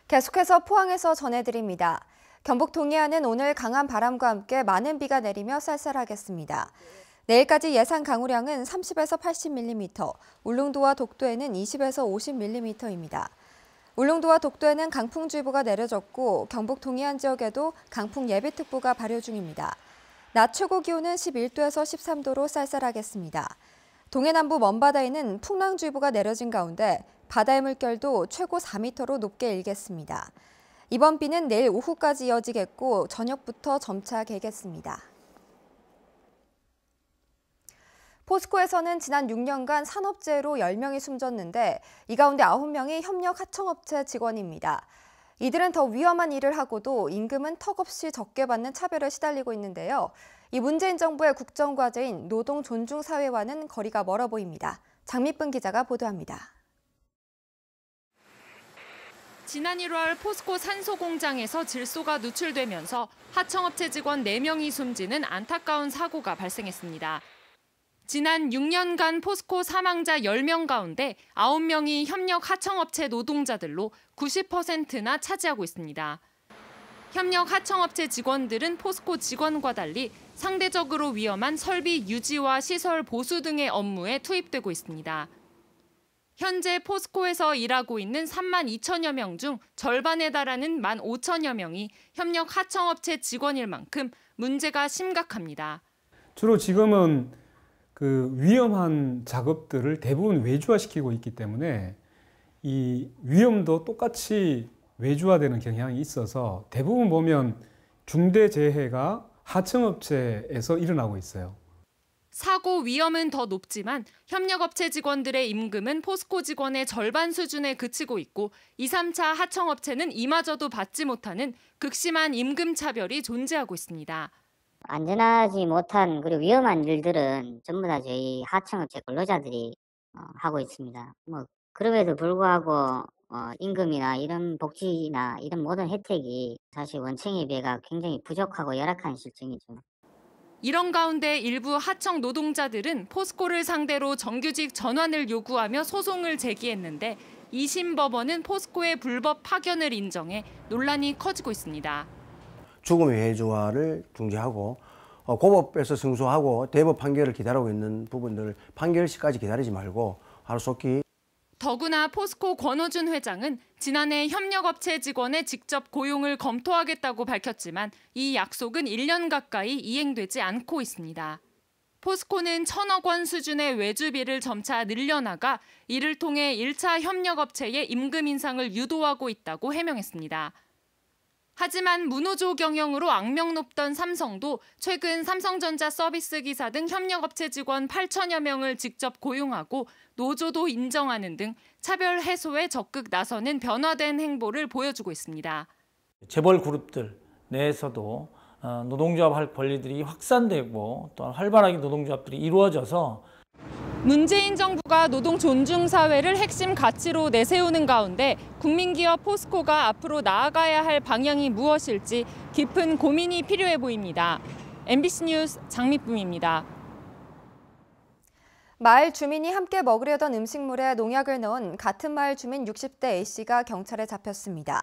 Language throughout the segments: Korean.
계속해서 포항에서 전해드립니다. 경북 동해안은 오늘 강한 바람과 함께 많은 비가 내리며 쌀쌀하겠습니다. 내일까지 예상 강우량은 30에서 80mm, 울릉도와 독도에는 20에서 50mm입니다. 울릉도와 독도에는 강풍주의보가 내려졌고 경북 동해안 지역에도 강풍 예비특보가 발효 중입니다. 낮 최고 기온은 11도에서 13도로 쌀쌀하겠습니다. 동해 남부 먼바다에는 풍랑주의보가 내려진 가운데 바다의 물결도 최고 4m로 높게 일겠습니다. 이번 비는 내일 오후까지 이어지겠고 저녁부터 점차 개겠습니다. 포스코에서는 지난 6년간 산업재해로 10명이 숨졌는데 이 가운데 9명이 협력 하청업체 직원입니다. 이들은 더 위험한 일을 하고도 임금은 턱없이 적게 받는 차별에 시달리고 있는데요. 이 문재인 정부의 국정과제인 노동 존중 사회와는 거리가 멀어 보입니다. 장미쁜 기자가 보도합니다. 지난 1월 포스코 산소 공장에서 질소가 누출되면서 하청업체 직원 4명이 숨지는 안타까운 사고가 발생했습니다. 지난 6년간 포스코 사망자 10명 가운데 9명이 협력 하청업체 노동자들로 90%나 차지하고 있습니다. 협력 하청업체 직원들은 포스코 직원과 달리 상대적으로 위험한 설비 유지와 시설 보수 등의 업무에 투입되고 있습니다. 현재 포스코에서 일하고 있는 3만 2천여 명 중 절반에 달하는 1만 5천여 명이 협력 하청업체 직원일 만큼 문제가 심각합니다. 주로 지금은 위험한 작업들을 대부분 외주화시키고 있기 때문에 이 위험도 똑같이 외주화되는 경향이 있어서 대부분 보면 중대재해가 하청업체에서 일어나고 있어요. 사고 위험은 더 높지만 협력업체 직원들의 임금은 포스코 직원의 절반 수준에 그치고 있고 2, 3차 하청업체는 이마저도 받지 못하는 극심한 임금 차별이 존재하고 있습니다. 안전하지 못한 그리고 위험한 일들은 전부 다 저희 하청업체 근로자들이 하고 있습니다. 그럼에도 불구하고 임금이나 이런 복지나 이런 모든 혜택이 사실 원청에 비해가 굉장히 부족하고 열악한 실정이죠. 이런 가운데 일부 하청 노동자들은 포스코를 상대로 정규직 전환을 요구하며 소송을 제기했는데 2심 법원은 포스코의 불법 파견을 인정해 논란이 커지고 있습니다. 죽음의 외주화를 중지하고 고법에서 승소하고 대법 판결을 기다리고 있는 부분들을 판결시까지 기다리지 말고 하루속히. 더구나 포스코 권호준 회장은 지난해 협력업체 직원의 직접 고용을 검토하겠다고 밝혔지만 이 약속은 1년 가까이 이행되지 않고 있습니다. 포스코는 1,000억 원 수준의 외주비를 점차 늘려나가 이를 통해 1차 협력업체의 임금 인상을 유도하고 있다고 해명했습니다. 하지만 무노조 경영으로 악명 높던 삼성도 최근 삼성전자 서비스 기사 등 협력업체 직원 8천여 명을 직접 고용하고 노조도 인정하는 등 차별 해소에 적극 나서는 변화된 행보를 보여주고 있습니다. 재벌 그룹들 내에서도 노동조합 할 권리들이 확산되고 또 활발하게 노동조합들이 이루어져서 문재인 정부가 노동 존중 사회를 핵심 가치로 내세우는 가운데 국민기업 포스코가 앞으로 나아가야 할 방향이 무엇일지 깊은 고민이 필요해 보입니다. MBC 뉴스 장미쁨입니다. 마을 주민이 함께 먹으려던 음식물에 농약을 넣은 같은 마을 주민 60대 A씨가 경찰에 잡혔습니다.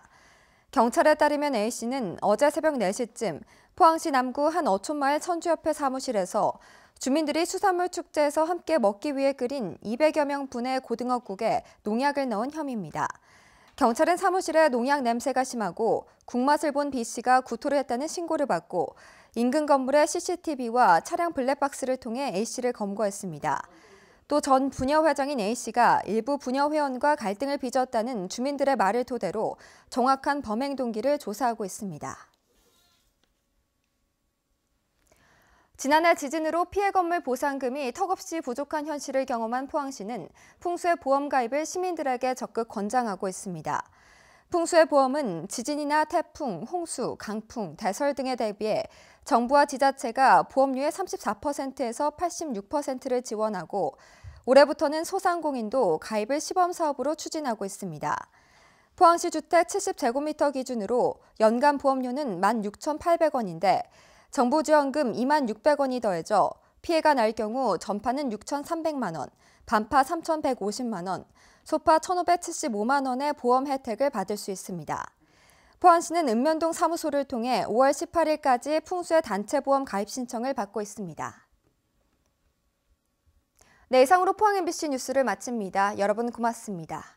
경찰에 따르면 A씨는 어제 새벽 4시쯤 포항시 남구 한 어촌마을 천주협회 사무실에서 주민들이 수산물 축제에서 함께 먹기 위해 끓인 200여 명 분의 고등어국에 농약을 넣은 혐의입니다. 경찰은 사무실에 농약 냄새가 심하고 국맛을 본 B씨가 구토를 했다는 신고를 받고 인근 건물의 CCTV와 차량 블랙박스를 통해 A씨를 검거했습니다. 또 전 부녀회장인 A씨가 일부 부녀회원과 갈등을 빚었다는 주민들의 말을 토대로 정확한 범행 동기를 조사하고 있습니다. 지난해 지진으로 피해 건물 보상금이 턱없이 부족한 현실을 경험한 포항시는 풍수의 보험 가입을 시민들에게 적극 권장하고 있습니다. 풍수의 보험은 지진이나 태풍, 홍수, 강풍, 대설 등에 대비해 정부와 지자체가 보험료의 34%에서 86%를 지원하고 올해부터는 소상공인도 가입을 시범사업으로 추진하고 있습니다. 포항시 주택 70제곱미터 기준으로 연간 보험료는 16,800원인데 정부 지원금 26,600원이 더해져 피해가 날 경우 전파는 6,300만 원, 반파 3,150만 원, 소파 1,575만 원의 보험 혜택을 받을 수 있습니다. 포항시는 읍면동 사무소를 통해 5월 18일까지 풍수의 단체 보험 가입 신청을 받고 있습니다. 네, 이상으로 포항 MBC 뉴스를 마칩니다. 여러분 고맙습니다.